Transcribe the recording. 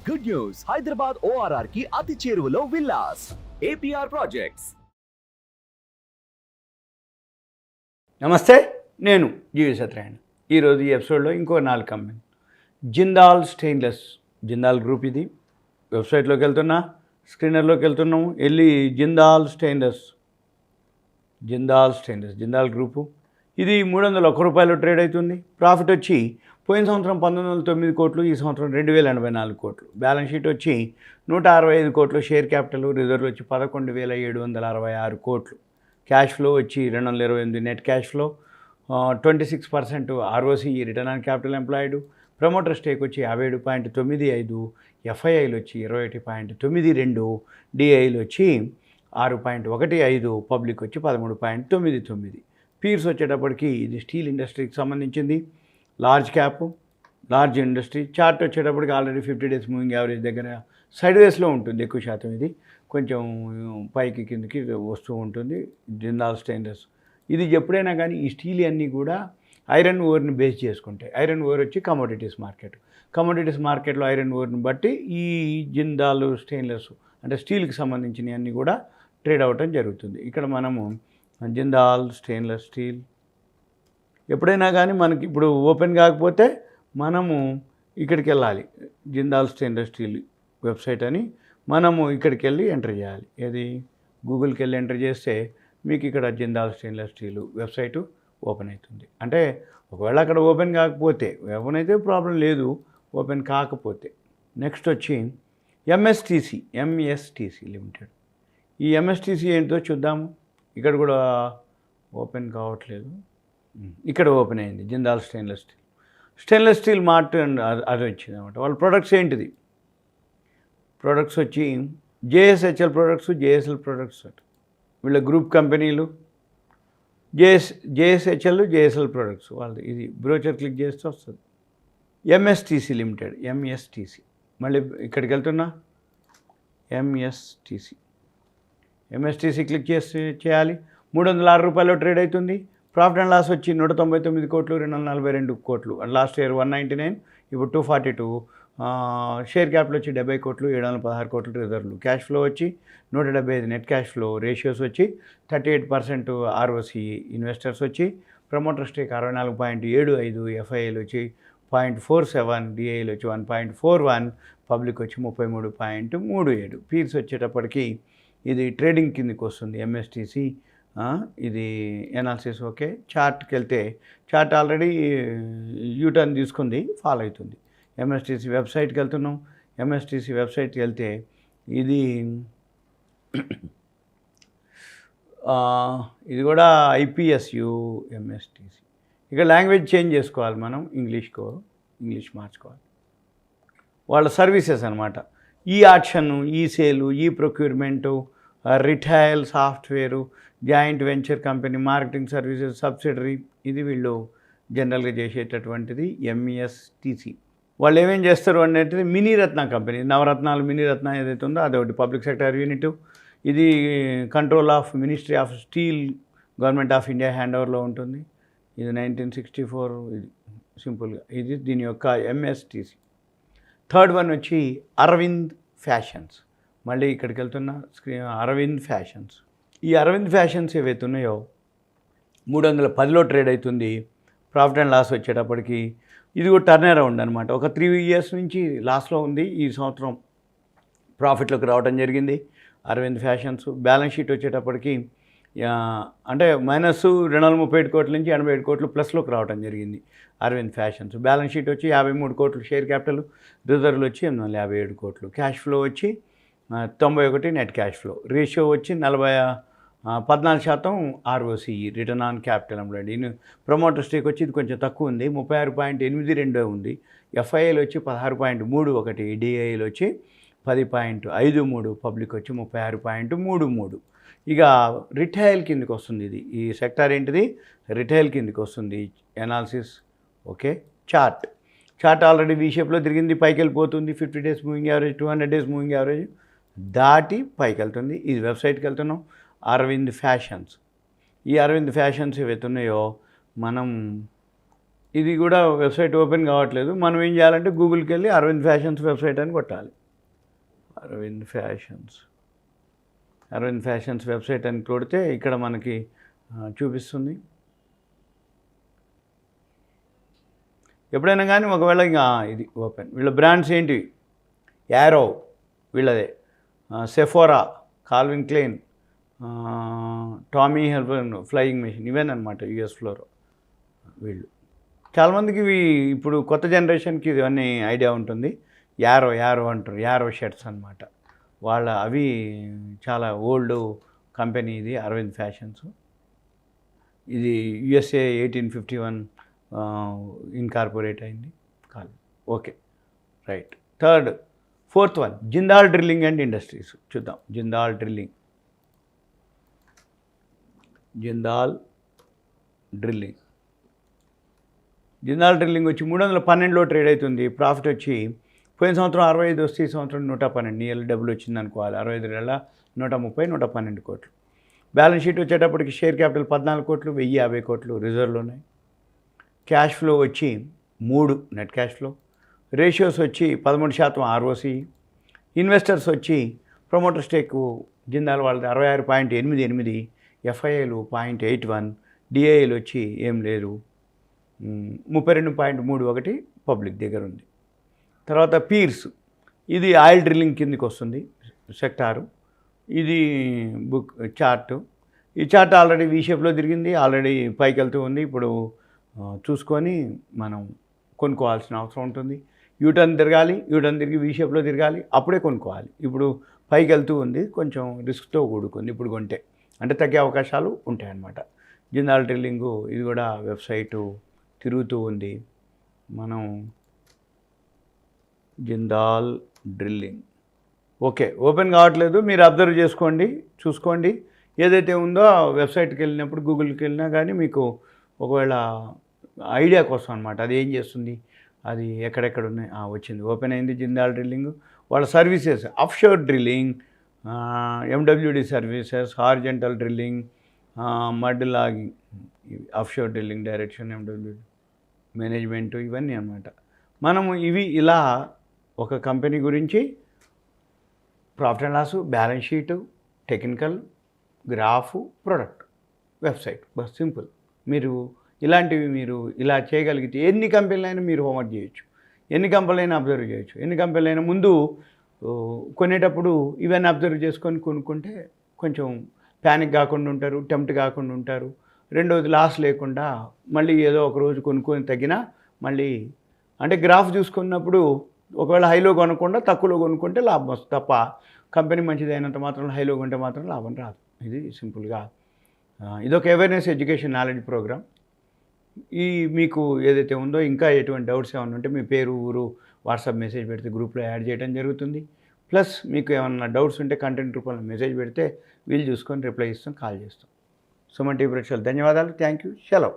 Good news, Hyderabad ORR కి అతి చేరువలో విల్లాస్ APR ప్రాజెక్ట్స్. నమస్తే, నేను జీవి సత్యనారాయణ. ఈరోజు ఈ ఎపిసోడ్లో ఇంకో 4 company. Jindal stainless, Jindal group. ఇది వెబ్సైట్లోకి వెళ్తున్నా, స్క్రీనర్లోకి వెళ్తున్నాము. వెళ్ళి జిందాల్ స్టెయిన్లెస్, జిందాల్ గ్రూపు. ఇది 301 రూపాయలు ట్రేడ్ అవుతుంది. ప్రాఫిట్ వచ్చి పోయిన సంవత్సరం 1909 కోట్లు, ఈ సంవత్సరం 2084 కోట్లు. బ్యాలెన్స్ షీట్ వచ్చి 165 కోట్లు. షేర్ క్యాపిటల్ రిజర్వ్ వచ్చి 11,766 కోట్లు. క్యాష్ ఫ్లో వచ్చి 228. Net cash flow 26% ROCE, return on capital employed. Promoter stake వచ్చి 57.95. ఎఫ్ఐఐలు వచ్చి 21.92. డిఐలు వచ్చి 6.15. పబ్లిక్ వచ్చి 13.99. పీర్స్ వచ్చేటప్పటికి ఇది స్టీల్ ఇండస్ట్రీకి సంబంధించింది. Large cap, large industry. Chart వచ్చేటప్పటికి ఆల్రెడీ 50 డేస్ మూవింగ్ యావరేజ్ దగ్గర సైడ్ వేస్లో ఉంటుంది ఎక్కువ శాతం. ఇది కొంచెం పైకి కిందకి వస్తూ ఉంటుంది. జిందాల్ స్టెయిన్లెస్ ఇది ఎప్పుడైనా కానీ ఈ స్టీల్ అన్నీ కూడా ఐరన్ ఓర్ని బేస్ చేసుకుంటాయి. ఐరన్ ఓర్ వచ్చి కమోడిటీస్ మార్కెట్లో ఐరన్ ఓర్ని బట్టి ఈ జిందాల్ స్టెయిన్లెస్ అంటే స్టీల్కి సంబంధించినవి అన్నీ కూడా ట్రేడ్ అవ్వటం జరుగుతుంది. ఇక్కడ మనము జిందాల్ స్టెయిన్లెస్ స్టీల్ ఎప్పుడైనా కానీ మనకి ఇప్పుడు ఓపెన్ కాకపోతే మనము ఇక్కడికి వెళ్ళాలి. జిందాల్ స్టెయిన్లెస్ స్టీల్ వెబ్సైట్ అని మనము ఇక్కడికి వెళ్ళి ఎంటర్ చేయాలి. ఏది గూగుల్కి వెళ్ళి ఎంటర్ చేస్తే మీకు ఇక్కడ Jindal stainless steel website open అవుతుంది. అంటే ఒకవేళ అక్కడ ఓపెన్ కాకపోతే, ఓపెన్ అయితే ప్రాబ్లం లేదు, ఓపెన్ కాకపోతే. నెక్స్ట్ వచ్చి ఎంఎస్టీసీ లిమిటెడ్. ఈ ఎంఎస్టీసీ ఏంటో చూద్దాము. ఇక్కడ కూడా ఓపెన్ కావట్లేదు. ఇక్కడ ఓపెన్ అయింది. జిందాల్ స్టెయిన్లెస్ స్టీల్ మార్ట్ అది వచ్చింది అనమాట. వాళ్ళ ప్రొడక్ట్స్ ఏంటిది? ప్రొడక్ట్స్ వచ్చి జేఎస్హెచ్ఎల్ ప్రొడక్ట్స్, జేఎస్ఎల్ ప్రొడక్ట్స్. వీళ్ళ గ్రూప్ కంపెనీలు జేఎస్హెచ్ఎల్, జేఎస్ఎల్ ప్రొడక్ట్స్ వాళ్ళది. ఇది బ్రోచర్ క్లిక్ చేస్తే వస్తుంది. MSTC limited, MSTC. మళ్ళీ ఇక్కడికి వెళ్తున్నా, ఎంఎస్టీసీ క్లిక్ చేయాలి. 306 రూపాయలు ట్రేడ్ అవుతుంది. ప్రాఫిట్ అండ్ లాస్ వచ్చి 199 కోట్లు, 242 కోట్లు. లాస్ట్ ఇయర్ 199, ఇప్పుడు 242. షేర్ క్యాపిటల్ వచ్చి 70 కోట్లు, 716 కోట్లు రిజర్వ్లు. క్యాష్ ఫ్లో వచ్చి 175. నెట్ క్యాష్ ఫ్లో రేషియోస్ వచ్చి 38% ROCE. ఇన్వెస్టర్స్ వచ్చి ప్రమోటర్ స్టేక్ 64.75. ఎఫ్ఐఐలు వచ్చి 0.47. డిఐలు వచ్చి 1.41. పబ్లిక్ వచ్చి 33.37. పీర్స్ వచ్చేటప్పటికి ఇది ట్రేడింగ్ కిందకి వస్తుంది. ఎంఎస్టీసీ ఇది ఎనాలిసిస్ ఓకే. చార్ట్కి వెళ్తే చార్ట్ ఆల్రెడీ యూటర్న్ తీసుకుంది, ఫాలో అవుతుంది. ఎంఎస్టీసీ వెబ్సైట్కి వెళ్తున్నాం. ఎంఎస్టీసీ వెబ్సైట్కి వెళ్తే ఇది కూడా IPSU ఎంఎస్టీసీ. ఇక లాంగ్వేజ్ చేంజ్ చేసుకోవాలి మనం, ఇంగ్లీష్ మార్చుకోవాలి. వాళ్ళ సర్వీసెస్ అనమాట. ఈ ఆక్షను, ఈ సేలు, ఈ procurement, retail software, joint venture company, marketing services, subsidiary. ఇది వీళ్ళు జనరల్గా చేసేటటువంటిది ఎంఎస్టీసీ. వాళ్ళు ఏమేం చేస్తారు అనేది మినీరత్న కంపెనీ. నవరత్నాలు మినీరత్న ఏదైతే ఉందో అదొకటి పబ్లిక్ సెక్టర్ యూనిట్. ఇది control of ministry of steel, government of India hand ఓవర్లో ఉంటుంది. ఇది 1964. ఇది సింపుల్గా ఇది దీని యొక్క ఎంఎస్టీసీ. థర్డ్ వన్ వచ్చి అరవింద్ ఫ్యాషన్స్. మళ్ళీ ఇక్కడికి వెళ్తున్న అరవింద్ ఫ్యాషన్స్. ఈ అరవింద్ ఫ్యాషన్స్ ఏవైతే ఉన్నాయో 310లో ట్రేడ్ అవుతుంది. ప్రాఫిట్ అండ్ లాస్ వచ్చేటప్పటికి ఇది కూడా టర్న్ అరౌండ్ అనమాట. ఒక 3 years నుంచి లాస్లో ఉంది. ఈ సంవత్సరం ప్రాఫిట్లోకి రావడం జరిగింది అరవింద్ ఫ్యాషన్స్. బ్యాలెన్స్ షీట్ వచ్చేటప్పటికి అంటే మైనస్ 237 కోట్ల నుంచి 87 కోట్లు ప్లస్లోకి రావడం జరిగింది అరవింద్ ఫ్యాషన్స్. బ్యాలెన్స్ షీట్ వచ్చి 53 కోట్లు. షేర్ క్యాపిటల్ రిజర్వ్లు వచ్చి 857 కోట్లు. క్యాష్ ఫ్లో వచ్చి 91. నెట్ క్యాష్ ఫ్లో రేషియో వచ్చి 14% ROCE, return on capital employed. Promoter stake వచ్చి ఇది కొంచెం తక్కువ ఉంది, 36.82 ఉంది. ఎఫ్ఐఐలు వచ్చి 16.31. డిఐలు వచ్చి 10.53. పబ్లిక్ వచ్చి 36.33. ఇక రిటైల్ కిందకి వస్తుంది. ఇది ఈ సెక్టార్ ఏంటిది? రిటైల్ కిందకి వస్తుంది. Analysis okay. Chart already we షేప్లో తిరిగింది, పైకి వెళ్ళిపోతుంది. 50 days moving average, 200 days moving average దాటి పైకి వెళ్తుంది. ఇది వెబ్సైట్కి వెళ్తున్నాం. అరవింద్ ఫ్యాషన్స్. ఈ అరవింద్ ఫ్యాషన్స్ ఏవైతే ఉన్నాయో మనం ఇది కూడా వెబ్సైట్ ఓపెన్ కావట్లేదు. మనం ఏం చేయాలంటే గూగుల్కి వెళ్ళి అరవింద్ ఫ్యాషన్స్ వెబ్సైట్ అని కొట్టాలి. అరవింద్ ఫ్యాషన్స్ వెబ్సైట్ అని కొడితే ఇక్కడ మనకి చూపిస్తుంది. ఎప్పుడైనా కానీ ఒకవేళ ఇంకా ఇది ఓపెన్, వీళ్ళ బ్రాండ్స్ ఏంటివి, యారో వీళ్ళదే, Sephora, Calvin Klein, Tommy Hilfiger Flying Machine, ఇవేనమాట యూఎస్ ఫ్లోర్. వీళ్ళు చాలామందికి ఇవి ఇప్పుడు కొత్త జనరేషన్కి ఇవన్నీ ఐడియా ఉంటుంది. యారో అంటారు, యారో షర్ట్స్ అనమాట వాళ్ళ. అవి చాలా ఓల్డ్ కంపెనీ ఇది అరవింద్ ఫ్యాషన్స్. ఇది యుఎస్ఏ 1851 ఇన్కార్పొరేట్ అయింది కాదు. Okay, right. Fourth one Jindal drilling and industries. చూద్దాం. జిందాల్ డ్రిల్లింగ్ వచ్చి 312లో ట్రేడ్ అవుతుంది. ప్రాఫిట్ వచ్చి పోయిన సంవత్సరం 65 వస్తే ఈ సంవత్సరం 112, నియర్లీ డబుల్ వచ్చింది అనుకోవాలి. 65 130, 112 కోట్లు. బ్యాలెన్స్ షీట్ వచ్చేటప్పటికి షేర్ క్యాపిటల్ 14 కోట్లు, 1050 కోట్లు రిజర్వ్లు ఉన్నాయి. క్యాష్ ఫ్లో వచ్చి 3, నెట్ క్యాష్ ఫ్లో. రేషియోస్ వచ్చి 13% ఆర్ఓసి. ఇన్వెస్టర్స్ వచ్చి ప్రమోటర్ స్టేక్ జిందాల్ వాళ్ళది 66.88, ఎఫ్ఐఐలు 0.81, డిఐలు వచ్చి ఏం లేదు 32.31 పబ్లిక్ దగ్గర ఉంది. తర్వాత పీర్స్, ఇది ఆయిల్ డ్రిల్లింగ్ కిందకి వస్తుంది సెక్టారు. ఇది బుక్ చార్టు. ఈ చార్ట్ ఆల్రెడీ వీ షేప్లో తిరిగింది, ఆల్రెడీ పైకి వెళ్తూ ఉంది. ఇప్పుడు చూసుకొని మనం కొనుక్కోవాల్సిన అవసరం ఉంటుంది. యూటర్న్ తిరిగి వీ షేప్లో తిరగాలి, అప్పుడే కొనుక్కోవాలి. ఇప్పుడు పైకి వెళ్తూ ఉంది, కొంచెం రిస్క్తో కూడుకుంది. ఇప్పుడు కొంటే అంటే తగ్గే అవకాశాలు ఉంటాయన్నమాట. జిందాల్ డ్రిల్లింగు ఇది కూడా వెబ్సైటు తిరుగుతూ ఉంది. మనం జిందాల్ డ్రిల్లింగ్ ఓకే, ఓపెన్ కావట్లేదు. మీరు అబ్జర్వ్ చేసుకోండి, చూసుకోండి. ఏదైతే ఉందో వెబ్సైట్కి వెళ్ళినప్పుడు గూగుల్కి వెళ్ళినా కానీ మీకు ఒకవేళ ఐడియా కోసం అనమాట, అది ఏం చేస్తుంది, అది ఎక్కడెక్కడ ఉన్నాయి. వచ్చింది, ఓపెన్ అయింది. జిందాల్ డ్రిల్లింగ్ వాళ్ళ services offshore drilling, MWD services, horizontal drilling, mud logging, offshore drilling direction, MWD management, ఇవన్నీ అన్నమాట. మనము ఇవి ఇలా ఒక కంపెనీ గురించి profit and loss, balance sheet, technical, graph, product, website, బస్ సింపుల్. మీరు ఇలాంటివి మీరు ఇలా చేయగలిగితే ఎన్ని కంపెనీలైనా మీరు హోంవర్క్ చేయొచ్చు, ఎన్ని కంపెనీలైనా అబ్జర్వ్ చేయొచ్చు. ఎన్ని కంపెనీలైనా ముందు కొనేటప్పుడు ఇవన్నీ అబ్జర్వ్ చేసుకొని కొనుక్కుంటే కొంచెం ప్యానిక్ కాకుండా ఉంటారు, టెంప్ట్ కాకుండా ఉంటారు. రెండోది లాస్ లేకుండా మళ్ళీ ఏదో ఒక రోజు కొనుక్కొని తగ్గినా మళ్ళీ అంటే గ్రాఫ్ చూసుకున్నప్పుడు ఒకవేళ హైలో కొనకుండా తక్కువలో కొనుక్కుంటే లాభం వస్తుంది తప్ప కంపెనీ మంచిది అయినంత మాత్రం హైలో కొంటే మాత్రం లాభం రాదు. ఇది సింపుల్గా ఇదొక అవేర్నెస్ ఎడ్యుకేషన్ నాలెడ్జ్ ప్రోగ్రామ్. ఈ మీకు ఏదైతే ఉందో ఇంకా ఎటువంటి డౌట్స్ ఏమైనా ఉంటే మీ పేరు, ఊరు, వాట్సాప్ మెసేజ్ పెడితే గ్రూప్లో యాడ్ చేయడం జరుగుతుంది. ప్లస్ మీకు ఏమన్నా డౌట్స్ ఉంటే కంటెంట్ రూపంలో మెసేజ్ పెడితే వీళ్ళు చూసుకొని రిప్లై ఇస్తాం, కాల్ చేస్తాం. సుమన్ టీవీ ప్రేక్షకులు ధన్యవాదాలు. Thank you. సెలవు.